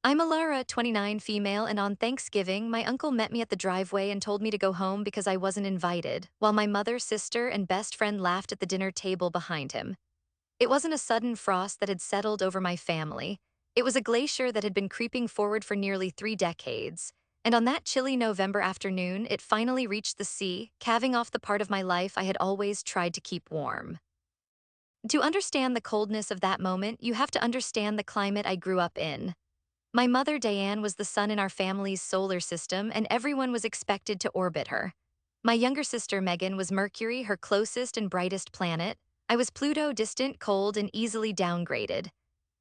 I'm Elara, 29, female, and on Thanksgiving, my uncle met me at the driveway and told me to go home because I wasn't invited, while my mother, sister, and best friend laughed at the dinner table behind him. It wasn't a sudden frost that had settled over my family. It was a glacier that had been creeping forward for nearly 3 decades. And on that chilly November afternoon, it finally reached the sea, calving off the part of my life I had always tried to keep warm. To understand the coldness of that moment, you have to understand the climate I grew up in. My mother, Diane, was the sun in our family's solar system, and everyone was expected to orbit her. My younger sister, Megan, was Mercury, her closest and brightest planet. I was Pluto, distant, cold, and easily downgraded.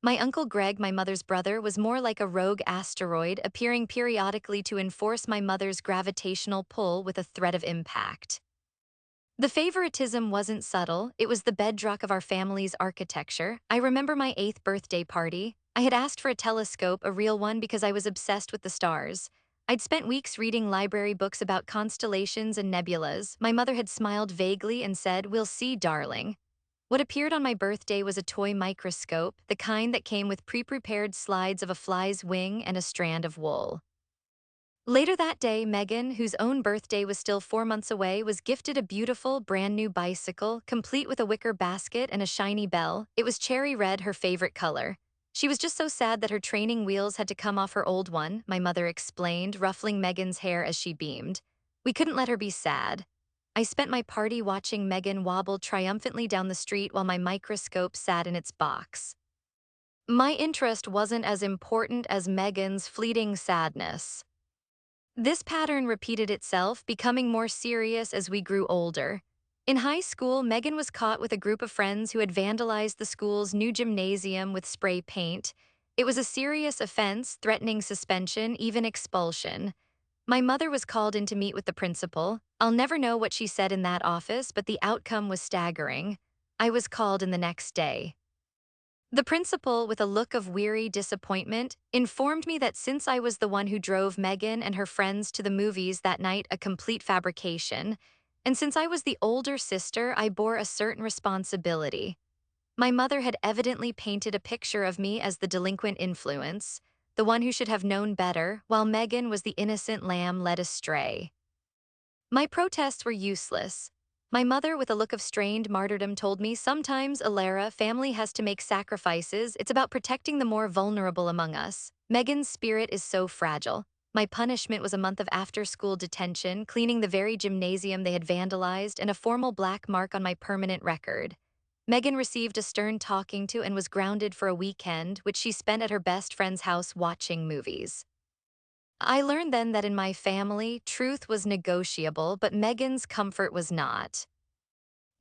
My uncle Greg, my mother's brother, was more like a rogue asteroid, appearing periodically to enforce my mother's gravitational pull with a threat of impact. The favoritism wasn't subtle, it was the bedrock of our family's architecture. I remember my 8th birthday party. I had asked for a telescope, a real one, because I was obsessed with the stars. I'd spent weeks reading library books about constellations and nebulas. My mother had smiled vaguely and said, "We'll see, darling." What appeared on my birthday was a toy microscope, the kind that came with pre-prepared slides of a fly's wing and a strand of wool. Later that day, Megan, whose own birthday was still 4 months away, was gifted a beautiful, brand new bicycle, complete with a wicker basket and a shiny bell. It was cherry red, her favorite color. She was just so sad that her training wheels had to come off her old one, my mother explained, ruffling Megan's hair as she beamed. We couldn't let her be sad. I spent my party watching Megan wobble triumphantly down the street while my microscope sat in its box. My interest wasn't as important as Megan's fleeting sadness. This pattern repeated itself, becoming more serious as we grew older. In high school, Megan was caught with a group of friends who had vandalized the school's new gymnasium with spray paint. It was a serious offense, threatening suspension, even expulsion. My mother was called in to meet with the principal. I'll never know what she said in that office, but the outcome was staggering. I was called in the next day. The principal, with a look of weary disappointment, informed me that since I was the one who drove Megan and her friends to the movies that night, a complete fabrication, and since I was the older sister, I bore a certain responsibility. My mother had evidently painted a picture of me as the delinquent influence, the one who should have known better, while Megan was the innocent lamb led astray. My protests were useless. My mother, with a look of strained martyrdom, told me, "Sometimes, Elara, family has to make sacrifices. It's about protecting the more vulnerable among us. Megan's spirit is so fragile." My punishment was a month of after-school detention, cleaning the very gymnasium they had vandalized, and a formal black mark on my permanent record. Megan received a stern talking to and was grounded for a weekend, which she spent at her best friend's house watching movies. I learned then that in my family, truth was negotiable, but Megan's comfort was not.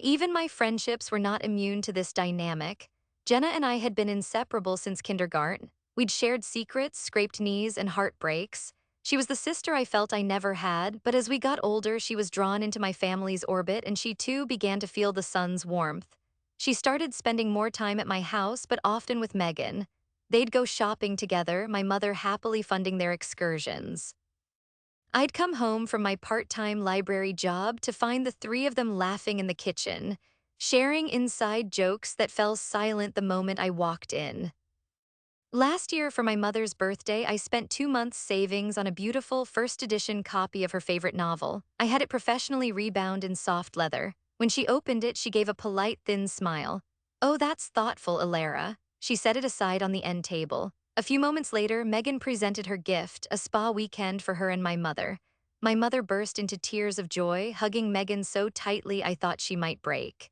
Even my friendships were not immune to this dynamic. Jenna and I had been inseparable since kindergarten. We'd shared secrets, scraped knees, and heartbreaks. She was the sister I felt I never had, but as we got older, she was drawn into my family's orbit, and she too began to feel the sun's warmth. She started spending more time at my house, but often with Megan. They'd go shopping together, my mother happily funding their excursions. I'd come home from my part-time library job to find the three of them laughing in the kitchen, sharing inside jokes that fell silent the moment I walked in. Last year, for my mother's birthday, I spent 2 months savings on a beautiful first edition copy of her favorite novel. I had it professionally rebound in soft leather. When she opened it, she gave a polite, thin smile. "Oh, that's thoughtful, Elara." She set it aside on the end table. A few moments later, Megan presented her gift, a spa weekend for her and my mother. My mother burst into tears of joy, hugging Megan so tightly I thought she might break.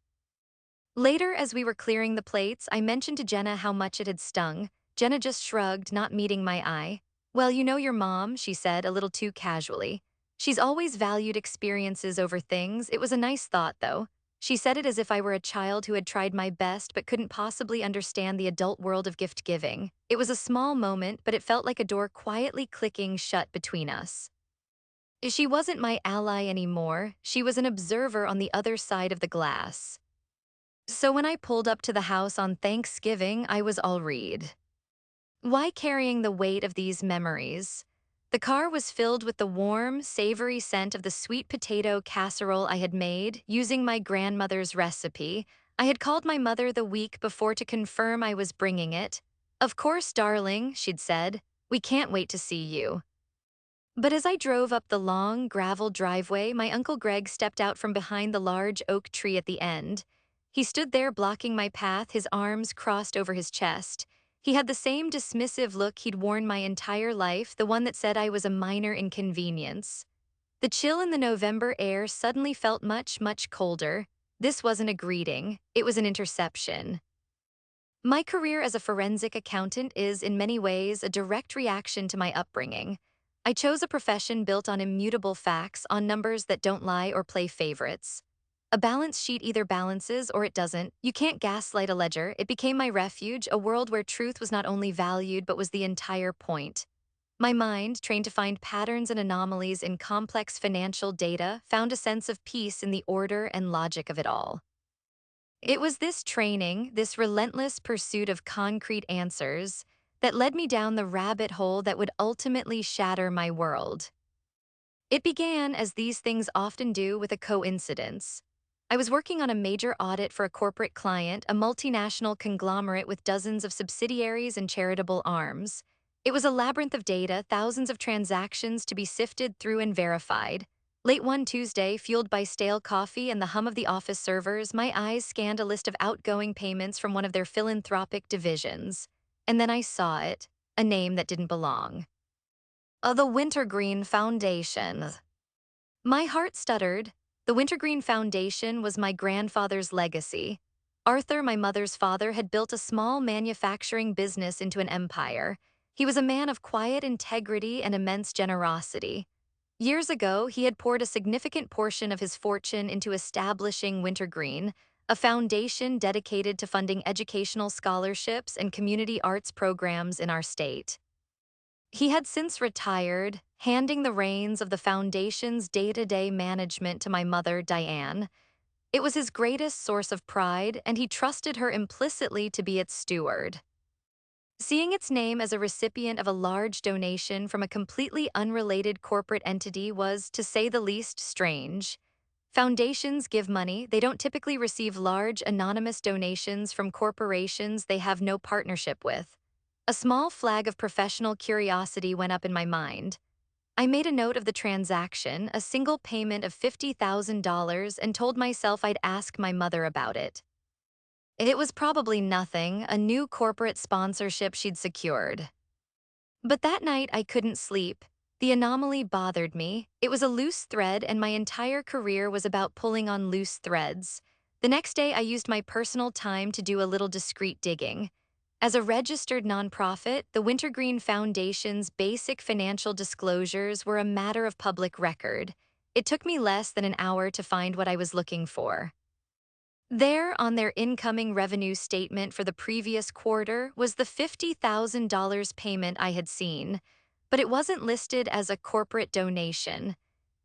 Later, as we were clearing the plates, I mentioned to Jenna how much it had stung. Jenna just shrugged, not meeting my eye. "Well, you know your mom," she said, a little too casually. "She's always valued experiences over things." It was a nice thought, though. She said it as if I were a child who had tried my best but couldn't possibly understand the adult world of gift-giving. It was a small moment, but it felt like a door quietly clicking shut between us. She wasn't my ally anymore. She was an observer on the other side of the glass. So when I pulled up to the house on Thanksgiving, I was all read. Why carrying the weight of these memories? The car was filled with the warm, savory scent of the sweet potato casserole I had made using my grandmother's recipe. I had called my mother the week before to confirm I was bringing it. "Of course, darling," she'd said. We can't wait to see you. But as I drove up the long, gravel driveway, my Uncle Greg stepped out from behind the large oak tree at the end. He stood there blocking my path, his arms crossed over his chest. He had the same dismissive look he'd worn my entire life, the one that said I was a minor inconvenience. The chill in the November air suddenly felt much, much colder. This wasn't a greeting, it was an interception. My career as a forensic accountant is, in many ways, a direct reaction to my upbringing. I chose a profession built on immutable facts, on numbers that don't lie or play favorites. A balance sheet either balances or it doesn't. You can't gaslight a ledger. It became my refuge, a world where truth was not only valued but was the entire point. My mind, trained to find patterns and anomalies in complex financial data, found a sense of peace in the order and logic of it all. It was this training, this relentless pursuit of concrete answers, that led me down the rabbit hole that would ultimately shatter my world. It began, as these things often do, with a coincidence. I was working on a major audit for a corporate client, a multinational conglomerate with dozens of subsidiaries and charitable arms. It was a labyrinth of data, thousands of transactions to be sifted through and verified. Late one Tuesday, fueled by stale coffee and the hum of the office servers, my eyes scanned a list of outgoing payments from one of their philanthropic divisions. And then I saw it, a name that didn't belong. The Wintergreen Foundation. My heart stuttered. The Wintergreen Foundation was my grandfather's legacy. Arthur, my mother's father, had built a small manufacturing business into an empire. He was a man of quiet integrity and immense generosity. Years ago, he had poured a significant portion of his fortune into establishing Wintergreen, a foundation dedicated to funding educational scholarships and community arts programs in our state. He had since retired, handing the reins of the foundation's day-to-day management to my mother, Diane. It was his greatest source of pride, and he trusted her implicitly to be its steward. Seeing its name as a recipient of a large donation from a completely unrelated corporate entity was, to say the least, strange. Foundations give money. They don't typically receive large, anonymous donations from corporations they have no partnership with. A small flag of professional curiosity went up in my mind. I made a note of the transaction, a single payment of $50,000, and told myself I'd ask my mother about it. It was probably nothing, a new corporate sponsorship she'd secured. But that night I couldn't sleep. The anomaly bothered me. It was a loose thread, and my entire career was about pulling on loose threads. The next day I used my personal time to do a little discreet digging. As a registered nonprofit, the Wintergreen Foundation's basic financial disclosures were a matter of public record. It took me less than an hour to find what I was looking for. There, on their incoming revenue statement for the previous quarter, was the $50,000 payment I had seen, but it wasn't listed as a corporate donation.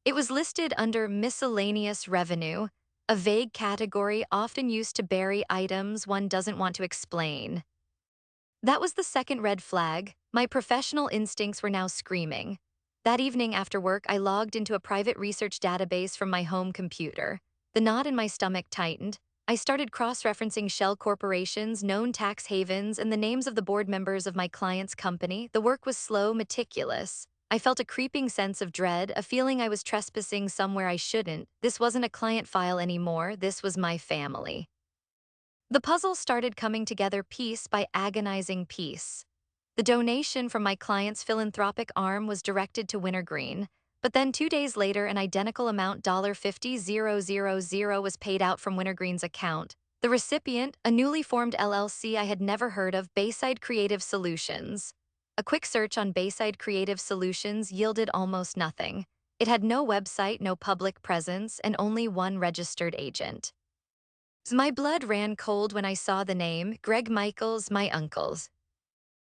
It was listed under miscellaneous revenue, a vague category often used to bury items one doesn't want to explain. That was the second red flag. My professional instincts were now screaming. That evening after work, I logged into a private research database from my home computer. The knot in my stomach tightened. I started cross-referencing shell corporations, known tax havens, and the names of the board members of my client's company. The work was slow, meticulous. I felt a creeping sense of dread, a feeling I was trespassing somewhere I shouldn't. This wasn't a client file anymore, this was my family. The puzzle started coming together piece by agonizing piece. The donation from my client's philanthropic arm was directed to Wintergreen, but then 2 days later an identical amount $50,000 was paid out from Wintergreen's account. The recipient, a newly formed LLC I had never heard of, Bayside Creative Solutions. A quick search on Bayside Creative Solutions yielded almost nothing. It had no website, no public presence, and only one registered agent. My blood ran cold when I saw the name, Greg Michaels, my uncle's.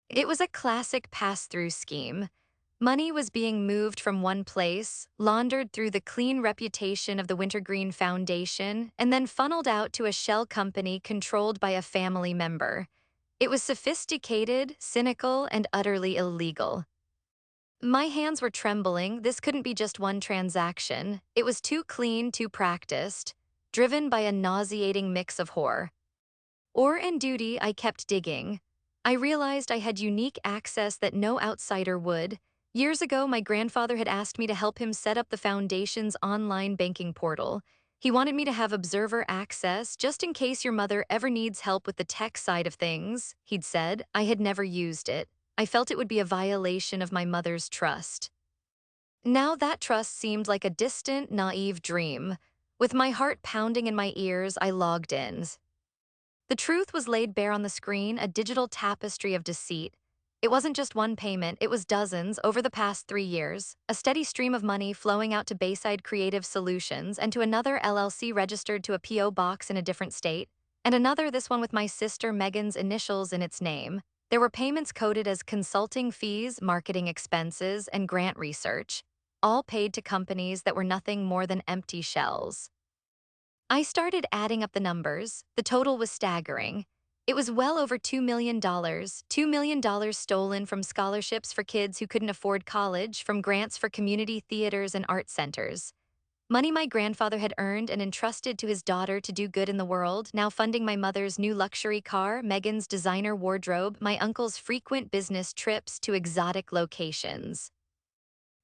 It was a classic pass-through scheme. Money was being moved from one place, laundered through the clean reputation of the Wintergreen Foundation, and then funneled out to a shell company controlled by a family member. It was sophisticated, cynical, and utterly illegal. My hands were trembling. This couldn't be just one transaction. It was too clean, too practiced, driven by a nauseating mix of horror. Or and duty, I kept digging. I realized I had unique access that no outsider would. Years ago, my grandfather had asked me to help him set up the foundation's online banking portal. He wanted me to have observer access just in case your mother ever needs help with the tech side of things, he'd said. I had never used it. I felt it would be a violation of my mother's trust. Now that trust seemed like a distant, naive dream. With my heart pounding in my ears, I logged in. The truth was laid bare on the screen, a digital tapestry of deceit. It wasn't just one payment, it was dozens over the past 3 years, a steady stream of money flowing out to Bayside Creative Solutions and to another LLC registered to a P.O. box in a different state, and another, this one with my sister Megan's initials in its name. There were payments coded as consulting fees, marketing expenses, and grant research, all paid to companies that were nothing more than empty shells. I started adding up the numbers. The total was staggering. It was well over $2 million, $2 million stolen from scholarships for kids who couldn't afford college, from grants for community theaters and art centers. Money my grandfather had earned and entrusted to his daughter to do good in the world, now funding my mother's new luxury car, Megan's designer wardrobe, my uncle's frequent business trips to exotic locations.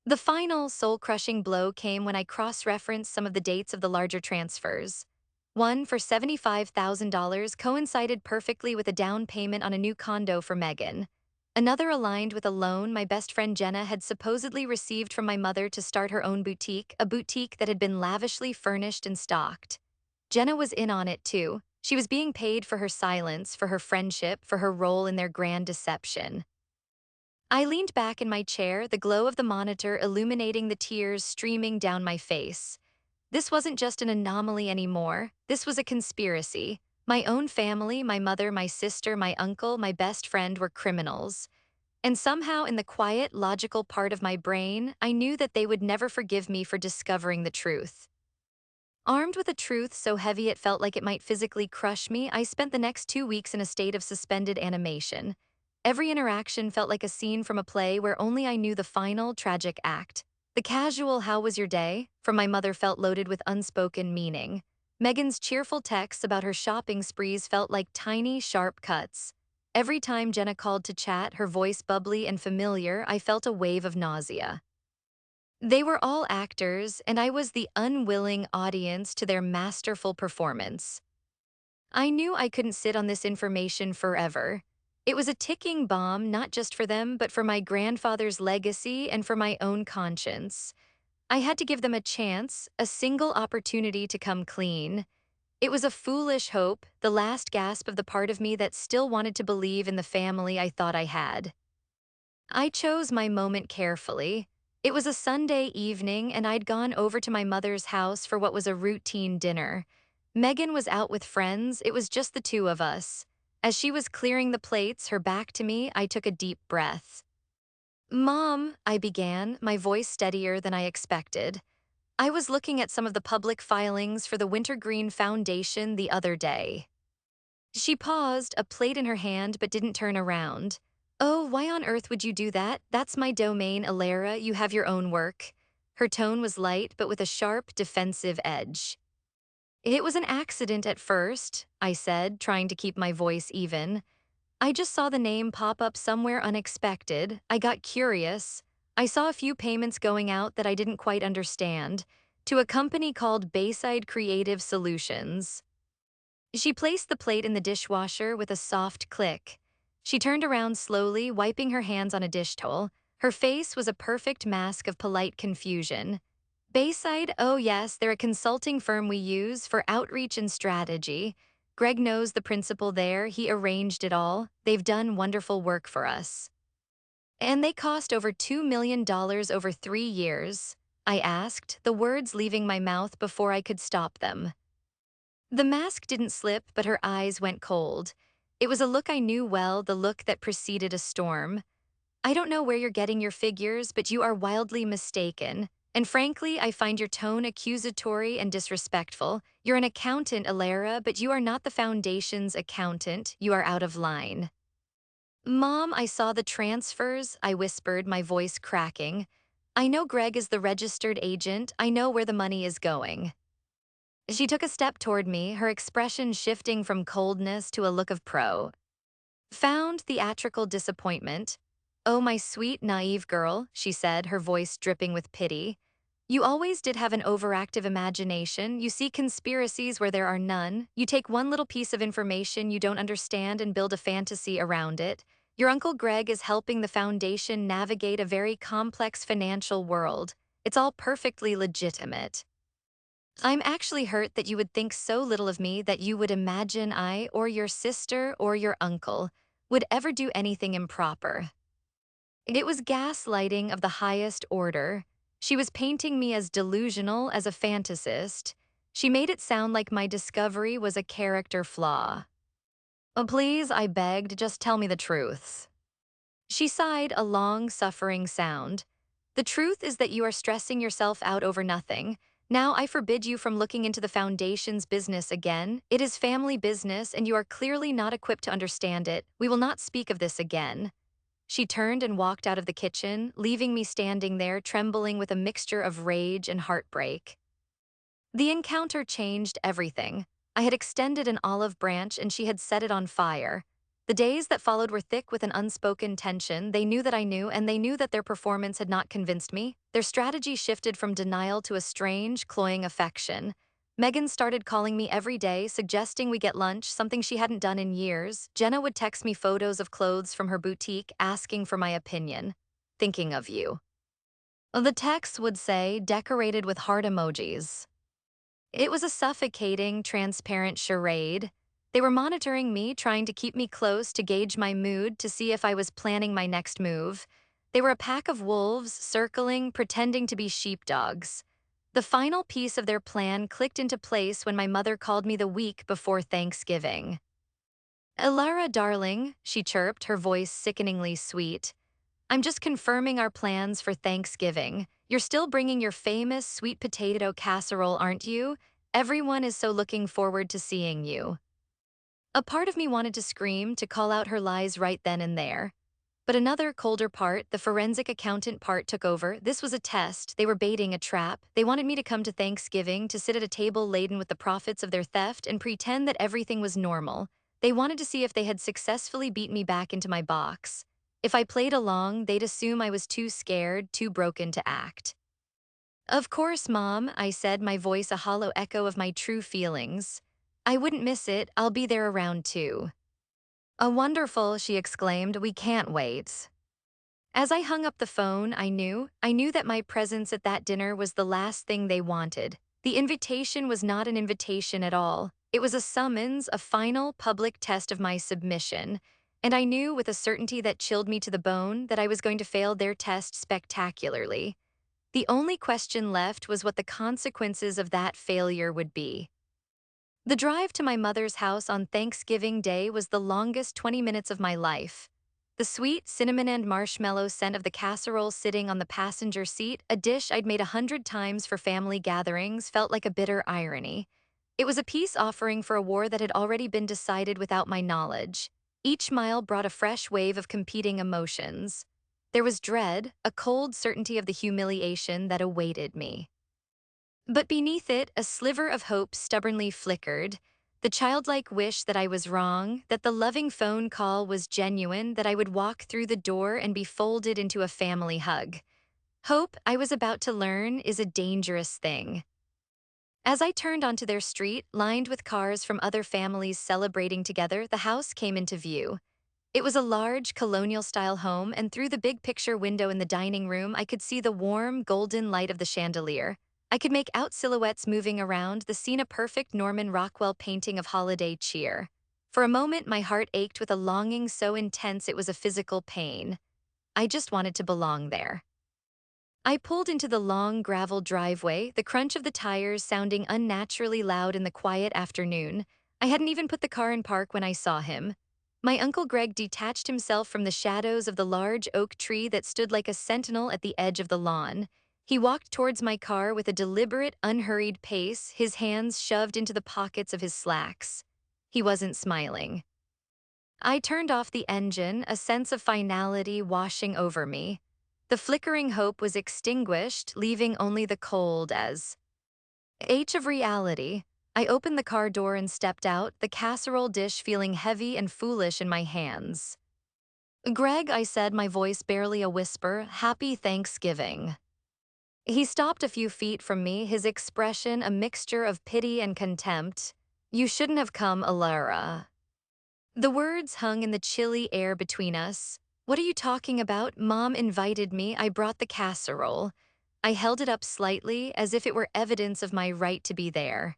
The final, soul-crushing blow came when I cross-referenced some of the dates of the larger transfers. One, for $75,000, coincided perfectly with a down payment on a new condo for Megan. Another aligned with a loan my best friend Jenna had supposedly received from my mother to start her own boutique, a boutique that had been lavishly furnished and stocked. Jenna was in on it too. She was being paid for her silence, for her friendship, for her role in their grand deception. I leaned back in my chair, the glow of the monitor illuminating the tears streaming down my face. This wasn't just an anomaly anymore. This was a conspiracy. My own family, my mother, my sister, my uncle, my best friend were criminals. And somehow, in the quiet, logical part of my brain, I knew that they would never forgive me for discovering the truth. Armed with a truth so heavy it felt like it might physically crush me, I spent the next 2 weeks in a state of suspended animation. Every interaction felt like a scene from a play where only I knew the final, tragic act. The casual "how was your day?" from my mother felt loaded with unspoken meaning. Megan's cheerful texts about her shopping sprees felt like tiny, sharp cuts. Every time Jenna called to chat, her voice bubbly and familiar, I felt a wave of nausea. They were all actors, and I was the unwilling audience to their masterful performance. I knew I couldn't sit on this information forever. It was a ticking bomb, not just for them, but for my grandfather's legacy and for my own conscience. I had to give them a chance, a single opportunity to come clean. It was a foolish hope, the last gasp of the part of me that still wanted to believe in the family I thought I had. I chose my moment carefully. It was a Sunday evening, and I'd gone over to my mother's house for what was a routine dinner. Megan was out with friends, it was just the two of us. As she was clearing the plates, her back to me, I took a deep breath. "Mom," I began, my voice steadier than I expected. "I was looking at some of the public filings for the Wintergreen Foundation the other day." She paused, a plate in her hand, but didn't turn around. "Oh, why on earth would you do that? That's my domain, Elara, you have your own work." Her tone was light, but with a sharp, defensive edge. "It was an accident at first," I said, trying to keep my voice even. "I just saw the name pop up somewhere unexpected. I got curious. I saw a few payments going out that I didn't quite understand, to a company called Bayside Creative Solutions." She placed the plate in the dishwasher with a soft click. She turned around slowly, wiping her hands on a dish towel. Her face was a perfect mask of polite confusion. "Bayside? Oh yes, they're a consulting firm we use for outreach and strategy. Greg knows the principal there, he arranged it all. They've done wonderful work for us." "And they cost over $2 million over 3 years?" I asked, the words leaving my mouth before I could stop them. The mask didn't slip, but her eyes went cold. It was a look I knew well, the look that preceded a storm. "I don't know where you're getting your figures, but you are wildly mistaken. And frankly, I find your tone accusatory and disrespectful. You're an accountant, Elara, but you are not the foundation's accountant. You are out of line." "Mom, I saw the transfers," I whispered, my voice cracking. "I know Greg is the registered agent. I know where the money is going." She took a step toward me, her expression shifting from coldness to a look of pro. Found theatrical disappointment. Oh, my sweet, naive girl, she said, her voice dripping with pity. You always did have an overactive imagination. You see conspiracies where there are none. You take one little piece of information you don't understand and build a fantasy around it. Your Uncle Greg is helping the Foundation navigate a very complex financial world. It's all perfectly legitimate. I'm actually hurt that you would think so little of me that you would imagine I, or your sister, or your uncle, would ever do anything improper. It was gaslighting of the highest order. She was painting me as delusional, as a fantasist. She made it sound like my discovery was a character flaw. Oh, please, I begged, just tell me the truths. She sighed a long, suffering sound. The truth is that you are stressing yourself out over nothing. Now I forbid you from looking into the Foundation's business again. It is family business, and you are clearly not equipped to understand it. We will not speak of this again. She turned and walked out of the kitchen, leaving me standing there, trembling with a mixture of rage and heartbreak. The encounter changed everything. I had extended an olive branch and she had set it on fire. The days that followed were thick with an unspoken tension. They knew that I knew, and they knew that their performance had not convinced me. Their strategy shifted from denial to a strange, cloying affection. Megan started calling me every day, suggesting we get lunch, something she hadn't done in years. Jenna would text me photos of clothes from her boutique, asking for my opinion. Thinking of you. The texts would say, decorated with heart emojis. It was a suffocating, transparent charade. They were monitoring me, trying to keep me close to gauge my mood, to see if I was planning my next move. They were a pack of wolves, circling, pretending to be sheepdogs. The final piece of their plan clicked into place when my mother called me the week before Thanksgiving. Elara, darling, she chirped, her voice sickeningly sweet. I'm just confirming our plans for Thanksgiving. You're still bringing your famous sweet potato casserole, aren't you? Everyone is so looking forward to seeing you. A part of me wanted to scream, to call out her lies right then and there. But another, colder part, the forensic accountant part, took over. This was a test. They were baiting a trap. They wanted me to come to Thanksgiving, to sit at a table laden with the profits of their theft and pretend that everything was normal. They wanted to see if they had successfully beat me back into my box. If I played along, they'd assume I was too scared, too broken to act. Of course, Mom, I said, my voice a hollow echo of my true feelings. I wouldn't miss it. I'll be there around 2. Oh, wonderful, she exclaimed. We can't wait. As I hung up the phone, I knew that my presence at that dinner was the last thing they wanted. The invitation was not an invitation at all. It was a summons, a final public test of my submission. And I knew with a certainty that chilled me to the bone that I was going to fail their test spectacularly. The only question left was what the consequences of that failure would be. The drive to my mother's house on Thanksgiving Day was the longest 20 minutes of my life. The sweet cinnamon and marshmallow scent of the casserole sitting on the passenger seat, a dish I'd made 100 times for family gatherings, felt like a bitter irony. It was a peace offering for a war that had already been decided without my knowledge. Each mile brought a fresh wave of competing emotions. There was dread, a cold certainty of the humiliation that awaited me. But beneath it, a sliver of hope stubbornly flickered, the childlike wish that I was wrong, that the loving phone call was genuine, that I would walk through the door and be folded into a family hug. Hope, I was about to learn, is a dangerous thing. As I turned onto their street, lined with cars from other families celebrating together, the house came into view. It was a large, colonial-style home, and through the big picture window in the dining room, I could see the warm, golden light of the chandelier. I could make out silhouettes moving around, the scene a perfect Norman Rockwell painting of holiday cheer. For a moment, my heart ached with a longing so intense it was a physical pain. I just wanted to belong there. I pulled into the long gravel driveway, the crunch of the tires sounding unnaturally loud in the quiet afternoon. I hadn't even put the car in park when I saw him. My Uncle Greg detached himself from the shadows of the large oak tree that stood like a sentinel at the edge of the lawn. He walked towards my car with a deliberate, unhurried pace, his hands shoved into the pockets of his slacks. He wasn't smiling. I turned off the engine, a sense of finality washing over me. The flickering hope was extinguished, leaving only the cold as H of reality. I opened the car door and stepped out, the casserole dish feeling heavy and foolish in my hands. Greg, I said, my voice barely a whisper, happy Thanksgiving. He stopped a few feet from me, his expression a mixture of pity and contempt. You shouldn't have come, Elara. The words hung in the chilly air between us. What are you talking about? Mom invited me, I brought the casserole. I held it up slightly, as if it were evidence of my right to be there.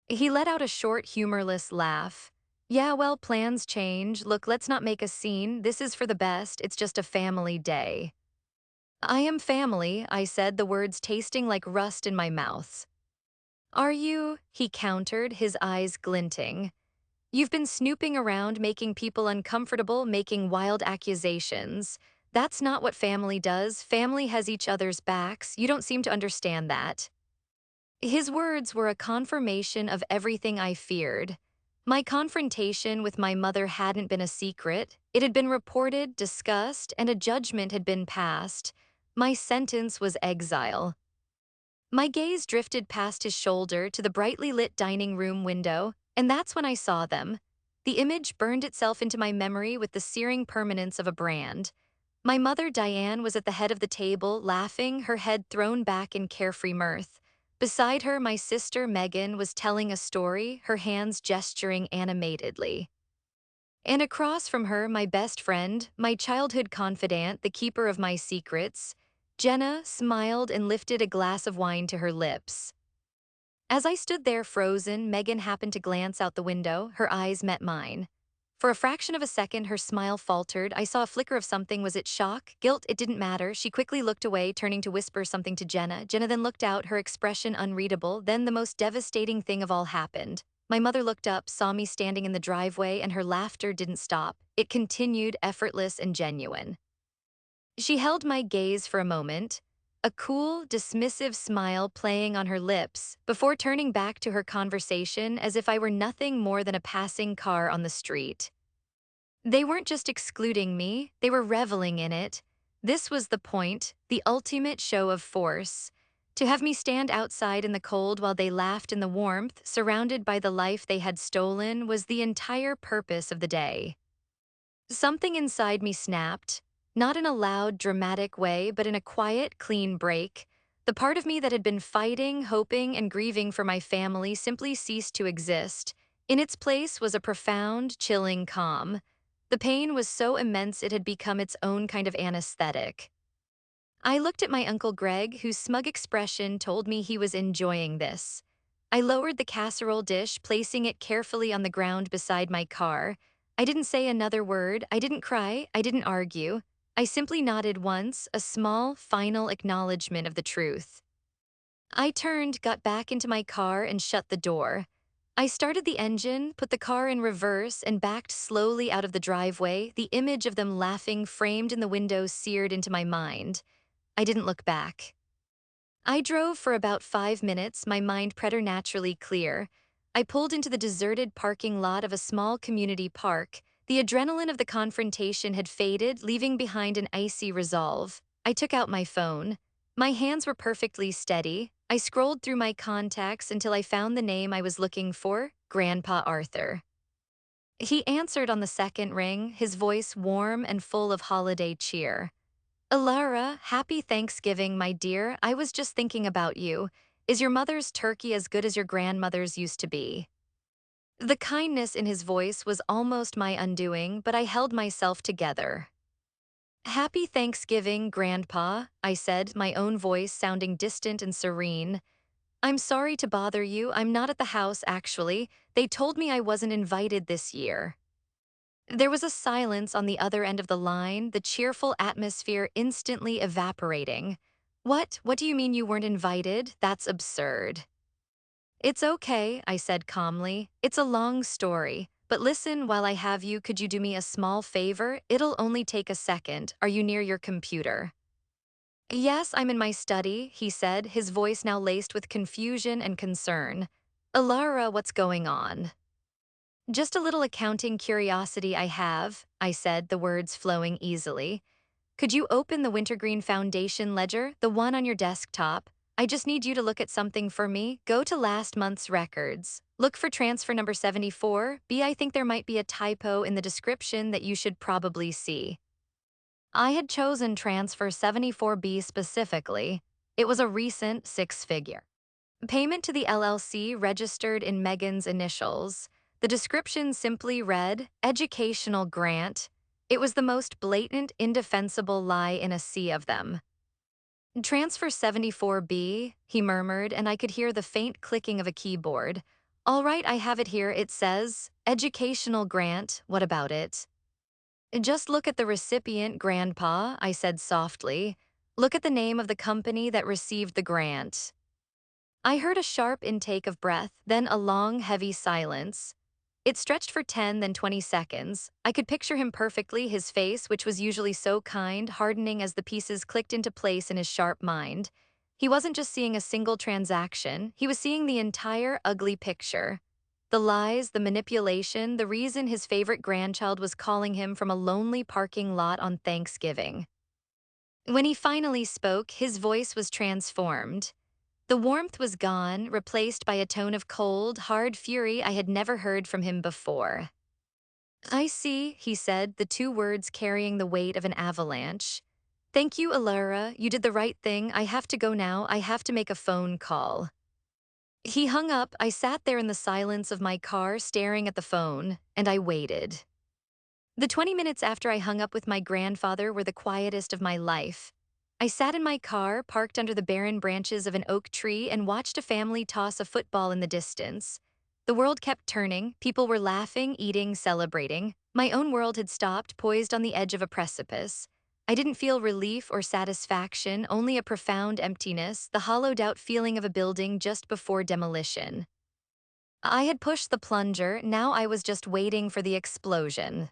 He let out a short, humorless laugh. Yeah, well, plans change. Look, let's not make a scene. This is for the best. It's just a family day. I am family, I said, the words tasting like rust in my mouth. Are you? He countered, his eyes glinting. You've been snooping around, making people uncomfortable, making wild accusations. That's not what family does. Family has each other's backs. You don't seem to understand that. His words were a confirmation of everything I feared. My confrontation with my mother hadn't been a secret. It had been reported, discussed, and a judgment had been passed. My sentence was exile. My gaze drifted past his shoulder to the brightly lit dining room window, and that's when I saw them. The image burned itself into my memory with the searing permanence of a brand. My mother, Diane, was at the head of the table, laughing, her head thrown back in carefree mirth. Beside her, my sister, Megan, was telling a story, her hands gesturing animatedly. And across from her, my best friend, my childhood confidant, the keeper of my secrets, Jenna, smiled and lifted a glass of wine to her lips. As I stood there frozen, Megan happened to glance out the window, her eyes met mine. For a fraction of a second, her smile faltered. I saw a flicker of something. Was it shock? Guilt? It didn't matter. She quickly looked away, turning to whisper something to Jenna. Jenna then looked out, her expression unreadable. Then the most devastating thing of all happened. My mother looked up, saw me standing in the driveway, and her laughter didn't stop. It continued, effortless and genuine. She held my gaze for a moment, a cool, dismissive smile playing on her lips, before turning back to her conversation as if I were nothing more than a passing car on the street. They weren't just excluding me, they were reveling in it. This was the point, the ultimate show of force. To have me stand outside in the cold while they laughed in the warmth, surrounded by the life they had stolen, was the entire purpose of the day. Something inside me snapped, not in a loud, dramatic way, but in a quiet, clean break. The part of me that had been fighting, hoping, and grieving for my family simply ceased to exist. In its place was a profound, chilling calm. The pain was so immense it had become its own kind of anesthetic. I looked at my Uncle Greg, whose smug expression told me he was enjoying this. I lowered the casserole dish, placing it carefully on the ground beside my car. I didn't say another word, I didn't cry, I didn't argue. I simply nodded once, a small, final acknowledgement of the truth. I turned, got back into my car, and shut the door. I started the engine, put the car in reverse, and backed slowly out of the driveway, the image of them laughing framed in the window seared into my mind. I didn't look back. I drove for about 5 minutes, my mind preternaturally clear. I pulled into the deserted parking lot of a small community park. The adrenaline of the confrontation had faded, leaving behind an icy resolve. I took out my phone. My hands were perfectly steady. I scrolled through my contacts until I found the name I was looking for, Grandpa Arthur. He answered on the second ring, his voice warm and full of holiday cheer. Elara, happy Thanksgiving, my dear. I was just thinking about you. Is your mother's turkey as good as your grandmother's used to be? The kindness in his voice was almost my undoing, but I held myself together. Happy Thanksgiving, Grandpa, I said, my own voice sounding distant and serene. I'm sorry to bother you. I'm not at the house, actually. They told me I wasn't invited this year. There was a silence on the other end of the line, the cheerful atmosphere instantly evaporating. What do you mean you weren't invited? That's absurd. It's okay, I said calmly. It's a long story. But listen, while I have you, could you do me a small favor? It'll only take a second. Are you near your computer? Yes, I'm in my study, he said, his voice now laced with confusion and concern. Elara, what's going on? Just a little accounting curiosity I have, I said, the words flowing easily. Could you open the Wintergreen Foundation ledger, the one on your desktop? I just need you to look at something for me. Go to last month's records. Look for transfer number 74. B, I think there might be a typo in the description that you should probably see. I had chosen transfer 74B specifically. It was a recent six-figure payment to the LLC registered in Megan's initials. The description simply read, educational grant. It was the most blatant, indefensible lie in a sea of them. Transfer 74B, he murmured, and I could hear the faint clicking of a keyboard. All right, I have it here. It says, educational grant. What about it? Just look at the recipient, Grandpa, I said softly. Look at the name of the company that received the grant. I heard a sharp intake of breath, then a long, heavy silence. It stretched for 10, then 20 seconds. I could picture him perfectly, his face, which was usually so kind, hardening as the pieces clicked into place in his sharp mind. He wasn't just seeing a single transaction, he was seeing the entire ugly picture. The lies, the manipulation, the reason his favorite grandchild was calling him from a lonely parking lot on Thanksgiving. When he finally spoke, his voice was transformed. The warmth was gone, replaced by a tone of cold, hard fury I had never heard from him before. I see, he said, the two words carrying the weight of an avalanche. Thank you, Elara. You did the right thing. I have to go now. I have to make a phone call. He hung up. I sat there in the silence of my car, staring at the phone, and I waited. The 20 minutes after I hung up with my grandfather were the quietest of my life. I sat in my car, parked under the barren branches of an oak tree, and watched a family toss a football in the distance. The world kept turning, people were laughing, eating, celebrating. My own world had stopped, poised on the edge of a precipice. I didn't feel relief or satisfaction, only a profound emptiness, the hollowed-out feeling of a building just before demolition. I had pushed the plunger, now I was just waiting for the explosion.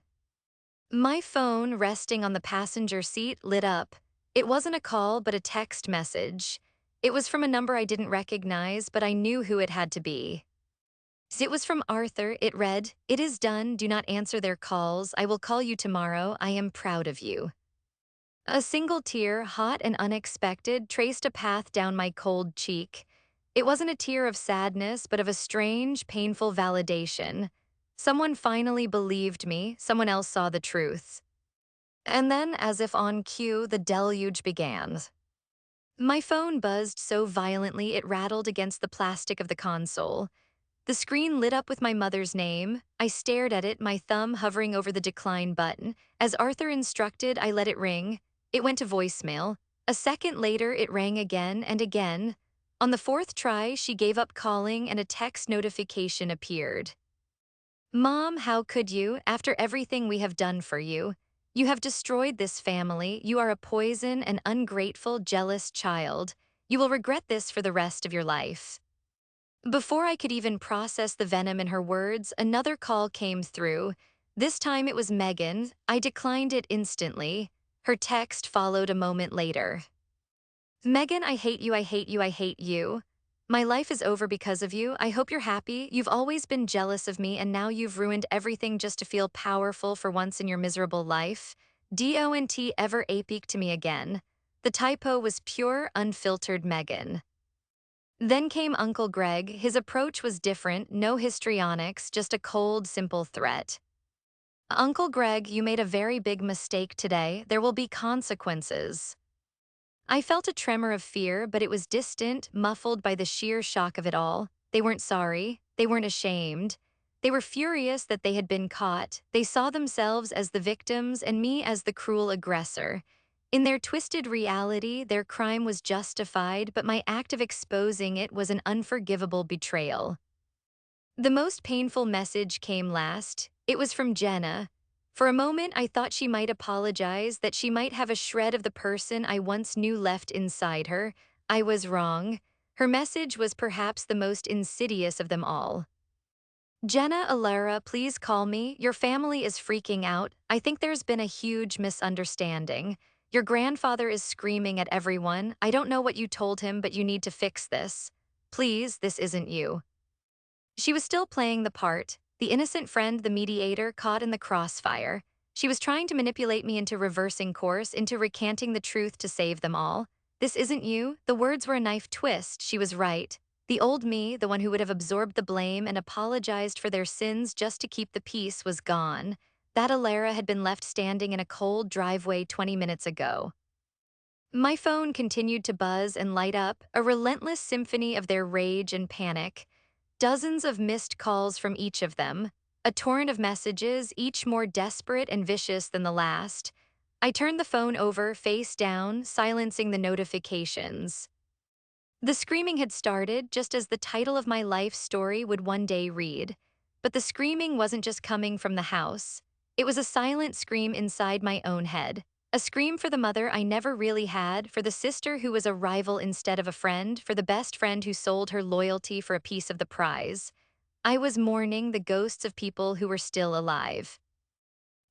My phone, resting on the passenger seat, lit up. It wasn't a call, but a text message. It was from a number I didn't recognize, but I knew who it had to be. It was from Arthur. It read, "It is done. Do not answer their calls. I will call you tomorrow. I am proud of you." A single tear, hot and unexpected, traced a path down my cold cheek. It wasn't a tear of sadness, but of a strange, painful validation. Someone finally believed me, someone else saw the truth. And then, as if on cue, the deluge began. My phone buzzed so violently it rattled against the plastic of the console. The screen lit up with my mother's name. I stared at it, my thumb hovering over the decline button. As Arthur instructed, I let it ring. It went to voicemail. A second later, it rang again and again. On the fourth try, she gave up calling and a text notification appeared. Mom, how could you, after everything we have done for you? You have destroyed this family. You are a poison, an ungrateful, jealous child. You will regret this for the rest of your life. Before I could even process the venom in her words, another call came through. This time it was Megan. I declined it instantly. Her text followed a moment later. Megan, I hate you, I hate you, I hate you. My life is over because of you. I hope you're happy. You've always been jealous of me, and now you've ruined everything just to feel powerful for once in your miserable life. Don't ever apeak to me again. The typo was pure, unfiltered Megan. Then came Uncle Greg. His approach was different, no histrionics, just a cold, simple threat. Uncle Greg, you made a very big mistake today. There will be consequences. I felt a tremor of fear, but it was distant, muffled by the sheer shock of it all. They weren't sorry. They weren't ashamed. They were furious that they had been caught. They saw themselves as the victims and me as the cruel aggressor. In their twisted reality, their crime was justified, but my act of exposing it was an unforgivable betrayal. The most painful message came last. It was from Jenna. For a moment, I thought she might apologize, that she might have a shred of the person I once knew left inside her. I was wrong. Her message was perhaps the most insidious of them all. Jenna, Elara, please call me. Your family is freaking out. I think there's been a huge misunderstanding. Your grandfather is screaming at everyone. I don't know what you told him, but you need to fix this. Please, this isn't you. She was still playing the part, the innocent friend, the mediator, caught in the crossfire. She was trying to manipulate me into reversing course, into recanting the truth to save them all. This isn't you. The words were a knife twist. She was right. The old me, the one who would have absorbed the blame and apologized for their sins just to keep the peace, was gone. That Elara had been left standing in a cold driveway 20 minutes ago. My phone continued to buzz and light up, a relentless symphony of their rage and panic. Dozens of missed calls from each of them, a torrent of messages, each more desperate and vicious than the last. I turned the phone over, face down, silencing the notifications. The screaming had started just as the title of my life story would one day read. But the screaming wasn't just coming from the house. It was a silent scream inside my own head. A scream for the mother I never really had, for the sister who was a rival instead of a friend, for the best friend who sold her loyalty for a piece of the prize. I was mourning the ghosts of people who were still alive.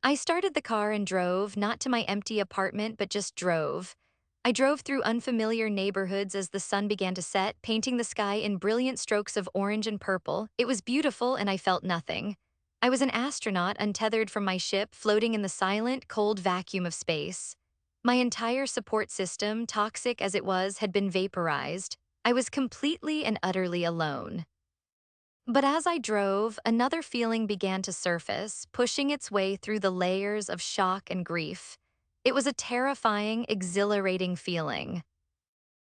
I started the car and drove, not to my empty apartment, but just drove. I drove through unfamiliar neighborhoods as the sun began to set, painting the sky in brilliant strokes of orange and purple. It was beautiful, and I felt nothing. I was an astronaut untethered from my ship, floating in the silent, cold vacuum of space. My entire support system, toxic as it was, had been vaporized. I was completely and utterly alone. But as I drove, another feeling began to surface, pushing its way through the layers of shock and grief. It was a terrifying, exhilarating feeling.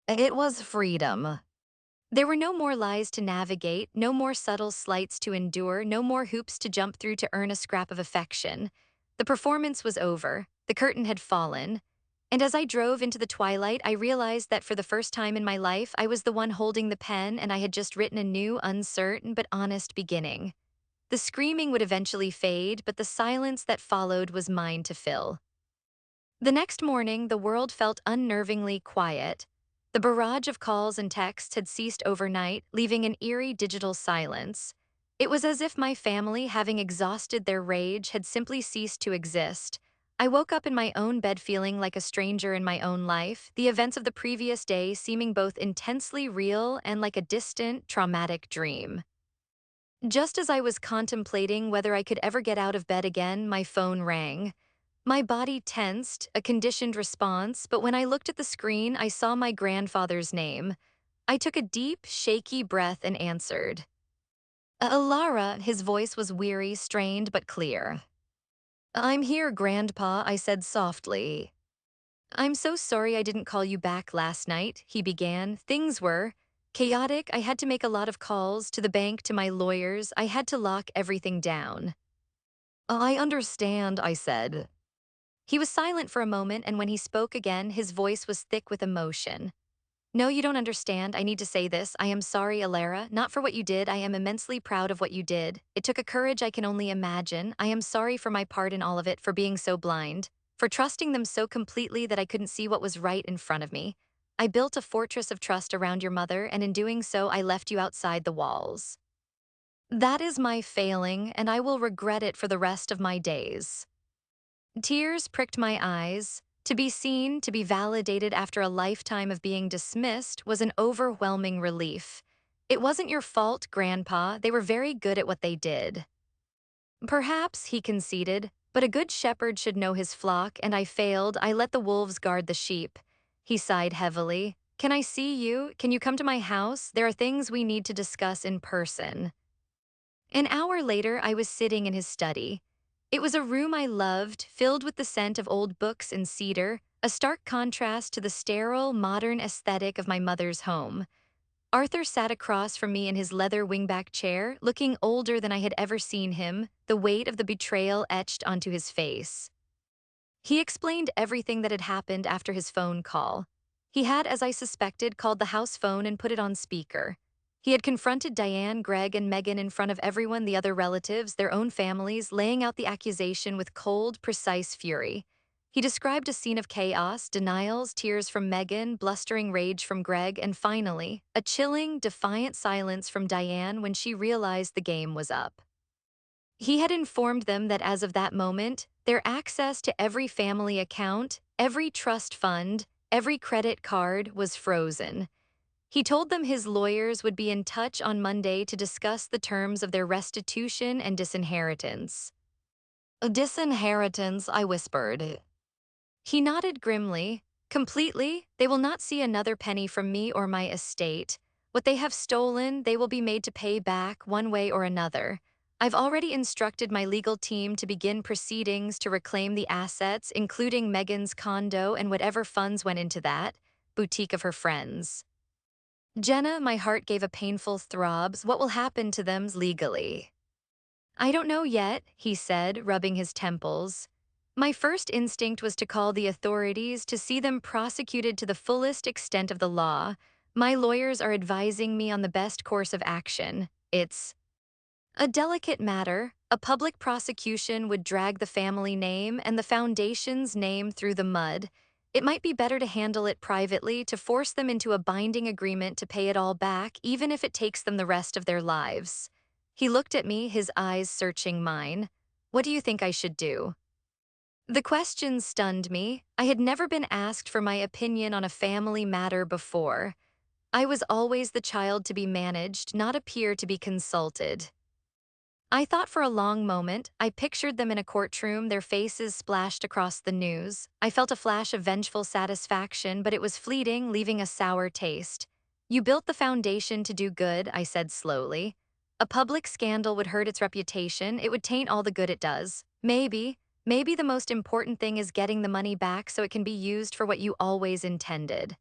It was freedom. There were no more lies to navigate, no more subtle slights to endure, no more hoops to jump through to earn a scrap of affection. The performance was over. The curtain had fallen. And as I drove into the twilight, I realized that for the first time in my life, I was the one holding the pen, and I had just written a new, uncertain, but honest beginning. The screaming would eventually fade, but the silence that followed was mine to fill. The next morning, the world felt unnervingly quiet. The barrage of calls and texts had ceased overnight, leaving an eerie digital silence. It was as if my family, having exhausted their rage, had simply ceased to exist. I woke up in my own bed feeling like a stranger in my own life, the events of the previous day seeming both intensely real and like a distant, traumatic dream. Just as I was contemplating whether I could ever get out of bed again, my phone rang. My body tensed, a conditioned response, but when I looked at the screen, I saw my grandfather's name. I took a deep, shaky breath and answered. Elara, his voice was weary, strained, but clear. I'm here, Grandpa, I said softly. I'm so sorry I didn't call you back last night, he began. Things were chaotic. I had to make a lot of calls to the bank, to my lawyers. I had to lock everything down. I understand, I said. He was silent for a moment, and when he spoke again, his voice was thick with emotion. No, you don't understand. I need to say this. I am sorry, Elara, not for what you did. I am immensely proud of what you did. It took a courage I can only imagine. I am sorry for my part in all of it, for being so blind, for trusting them so completely that I couldn't see what was right in front of me. I built a fortress of trust around your mother, and in doing so, I left you outside the walls. That is my failing, and I will regret it for the rest of my days. Tears pricked my eyes. To be seen, to be validated after a lifetime of being dismissed was an overwhelming relief. It wasn't your fault, Grandpa. They were very good at what they did. Perhaps, he conceded, but a good shepherd should know his flock, and I failed. I let the wolves guard the sheep. He sighed heavily. Can I see you? Can you come to my house? There are things we need to discuss in person. An hour later, I was sitting in his study. It was a room I loved, filled with the scent of old books and cedar, a stark contrast to the sterile, modern aesthetic of my mother's home. Arthur sat across from me in his leather wingback chair, looking older than I had ever seen him, the weight of the betrayal etched onto his face. He explained everything that had happened after his phone call. He had, as I suspected, called the house phone and put it on speaker. He had confronted Diane, Greg, and Megan in front of everyone, the other relatives, their own families, laying out the accusation with cold, precise fury. He described a scene of chaos, denials, tears from Megan, blustering rage from Greg, and finally, a chilling, defiant silence from Diane when she realized the game was up. He had informed them that as of that moment, their access to every family account, every trust fund, every credit card was frozen. He told them his lawyers would be in touch on Monday to discuss the terms of their restitution and disinheritance. Disinheritance, I whispered. He nodded grimly. Completely, they will not see another penny from me or my estate. What they have stolen, they will be made to pay back one way or another. I've already instructed my legal team to begin proceedings to reclaim the assets, including Megan's condo and whatever funds went into that boutique of her friends. Jenna, my heart gave a painful throbs. What will happen to them legally? I don't know yet, he said, rubbing his temples. My first instinct was to call the authorities to see them prosecuted to the fullest extent of the law. My lawyers are advising me on the best course of action. It's a delicate matter. A public prosecution would drag the family name and the foundation's name through the mud. It might be better to handle it privately, to force them into a binding agreement to pay it all back, even if it takes them the rest of their lives. He looked at me, his eyes searching mine. What do you think I should do? The question stunned me. I had never been asked for my opinion on a family matter before. I was always the child to be managed, not a peer to be consulted. I thought for a long moment. I pictured them in a courtroom, their faces splashed across the news. I felt a flash of vengeful satisfaction, but it was fleeting, leaving a sour taste. You built the foundation to do good, I said slowly. A public scandal would hurt its reputation, it would taint all the good it does. Maybe the most important thing is getting the money back so it can be used for what you always intended.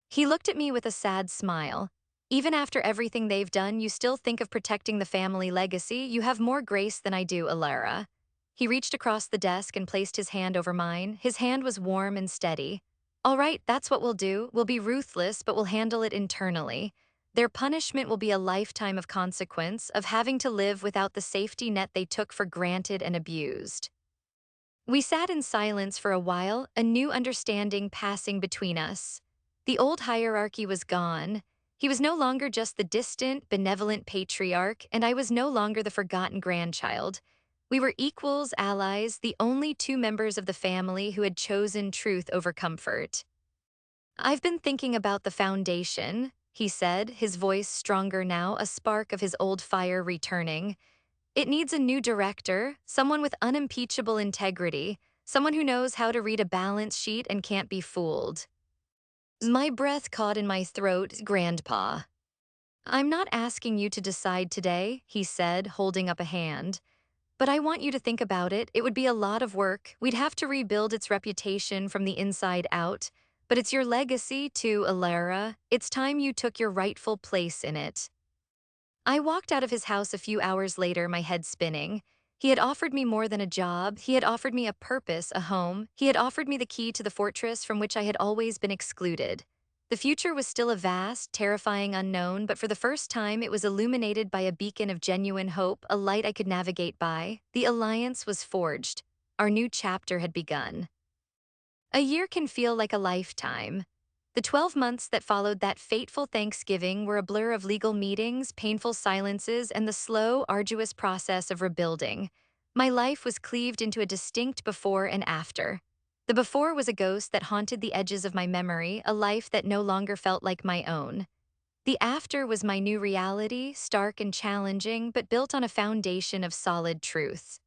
He looked at me with a sad smile. Even after everything they've done, you still think of protecting the family legacy. You have more grace than I do, Elara. He reached across the desk and placed his hand over mine. His hand was warm and steady. All right, that's what we'll do. We'll be ruthless, but we'll handle it internally. Their punishment will be a lifetime of consequence, of having to live without the safety net they took for granted and abused. We sat in silence for a while, a new understanding passing between us. The old hierarchy was gone. He was no longer just the distant, benevolent patriarch, and I was no longer the forgotten grandchild. We were equals, allies, the only two members of the family who had chosen truth over comfort. I've been thinking about the foundation, he said, his voice stronger now, a spark of his old fire returning. It needs a new director, someone with unimpeachable integrity, someone who knows how to read a balance sheet and can't be fooled. My breath caught in my throat, Grandpa. I'm not asking you to decide today, he said, holding up a hand. But I want you to think about it. It would be a lot of work. We'd have to rebuild its reputation from the inside out. But it's your legacy too, Elara. It's time you took your rightful place in it. I walked out of his house a few hours later, my head spinning. He had offered me more than a job. He had offered me a purpose, a home. He had offered me the key to the fortress from which I had always been excluded. The future was still a vast, terrifying unknown, but for the first time it was illuminated by a beacon of genuine hope, a light I could navigate by. The alliance was forged. Our new chapter had begun. A year can feel like a lifetime. The 12 months that followed that fateful Thanksgiving were a blur of legal meetings, painful silences, and the slow, arduous process of rebuilding. My life was cleaved into a distinct before and after. The before was a ghost that haunted the edges of my memory, a life that no longer felt like my own. The after was my new reality, stark and challenging, but built on a foundation of solid truths.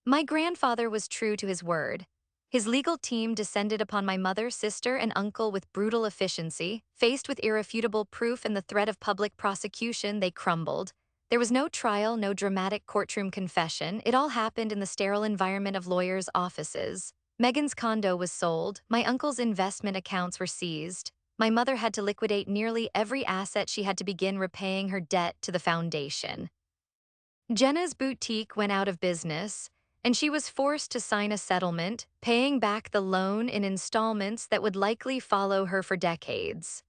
My grandfather was true to his word. His legal team descended upon my mother, sister, and uncle with brutal efficiency. Faced with irrefutable proof and the threat of public prosecution, they crumbled. There was no trial, no dramatic courtroom confession. It all happened in the sterile environment of lawyers' offices. Megan's condo was sold. My uncle's investment accounts were seized. My mother had to liquidate nearly every asset. She had to begin repaying her debt to the foundation. Jenna's boutique went out of business, and she was forced to sign a settlement, paying back the loan in installments that would likely follow her for decades.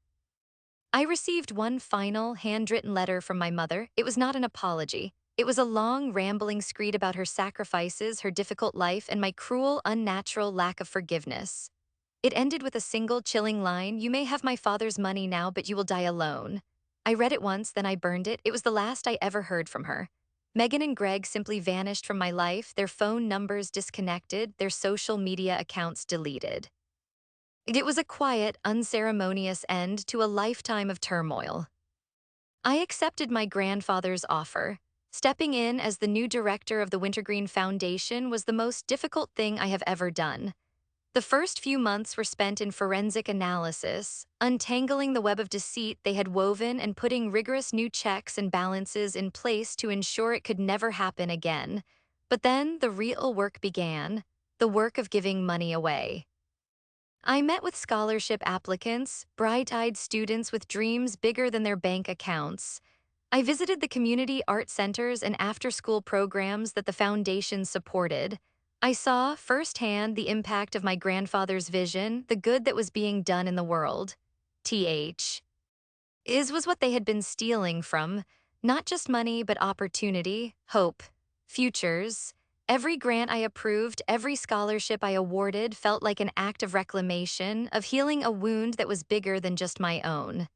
I received one final, handwritten letter from my mother. It was not an apology. It was a long, rambling screed about her sacrifices, her difficult life, and my cruel, unnatural lack of forgiveness. It ended with a single chilling line: "You may have my father's money now, but you will die alone." I read it once, then I burned it. It was the last I ever heard from her. Megan and Greg simply vanished from my life, their phone numbers disconnected, their social media accounts deleted. It was a quiet, unceremonious end to a lifetime of turmoil. I accepted my grandfather's offer. Stepping in as the new director of the Wintergreen Foundation was the most difficult thing I have ever done. The first few months were spent in forensic analysis, untangling the web of deceit they had woven and putting rigorous new checks and balances in place to ensure it could never happen again. But then the real work began, the work of giving money away. I met with scholarship applicants, bright-eyed students with dreams bigger than their bank accounts. I visited the community art centers and after-school programs that the foundation supported. I saw firsthand the impact of my grandfather's vision, the good that was being done in the world. TH. Is was what they had been stealing from, not just money but opportunity, hope, futures. Every grant I approved, every scholarship I awarded felt like an act of reclamation, of healing a wound that was bigger than just my own.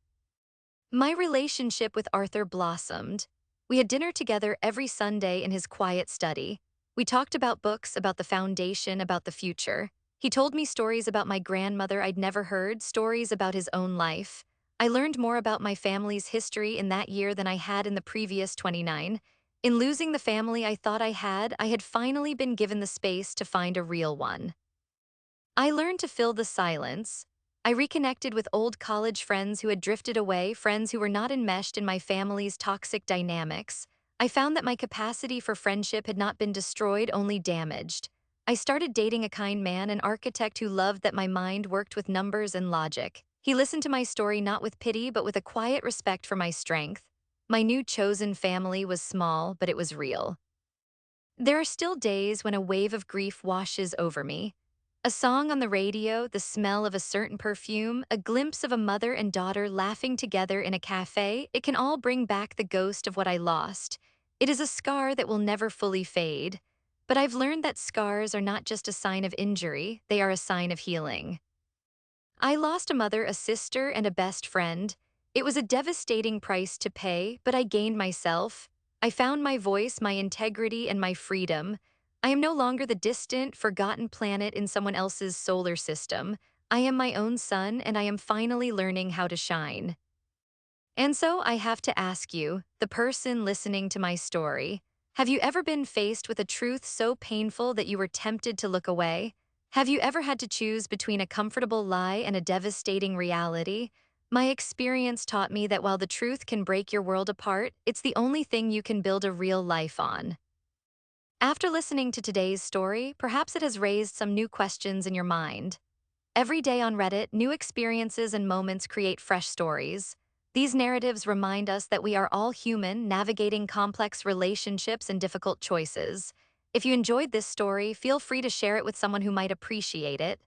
My relationship with Arthur blossomed. We had dinner together every Sunday in his quiet study. We talked about books, about the foundation, about the future. He told me stories about my grandmother I'd never heard, stories about his own life. I learned more about my family's history in that year than I had in the previous 29. In losing the family I thought I had finally been given the space to find a real one. I learned to fill the silence. I reconnected with old college friends who had drifted away, friends who were not enmeshed in my family's toxic dynamics. I found that my capacity for friendship had not been destroyed, only damaged. I started dating a kind man, an architect who loved that my mind worked with numbers and logic. He listened to my story not with pity, but with a quiet respect for my strength. My new chosen family was small, but it was real. There are still days when a wave of grief washes over me. A song on the radio, the smell of a certain perfume, a glimpse of a mother and daughter laughing together in a cafe, it can all bring back the ghost of what I lost. It is a scar that will never fully fade. But I've learned that scars are not just a sign of injury, they are a sign of healing. I lost a mother, a sister, and a best friend. It was a devastating price to pay, but I gained myself. I found my voice, my integrity, and my freedom. I am no longer the distant, forgotten planet in someone else's solar system. I am my own sun, and I am finally learning how to shine. And so I have to ask you, the person listening to my story, have you ever been faced with a truth so painful that you were tempted to look away? Have you ever had to choose between a comfortable lie and a devastating reality? My experience taught me that while the truth can break your world apart, it's the only thing you can build a real life on. After listening to today's story, perhaps it has raised some new questions in your mind. Every day on Reddit, new experiences and moments create fresh stories. These narratives remind us that we are all human, navigating complex relationships and difficult choices. If you enjoyed this story, feel free to share it with someone who might appreciate it.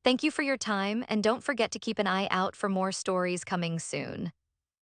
Thank you for your time, and don't forget to keep an eye out for more stories coming soon.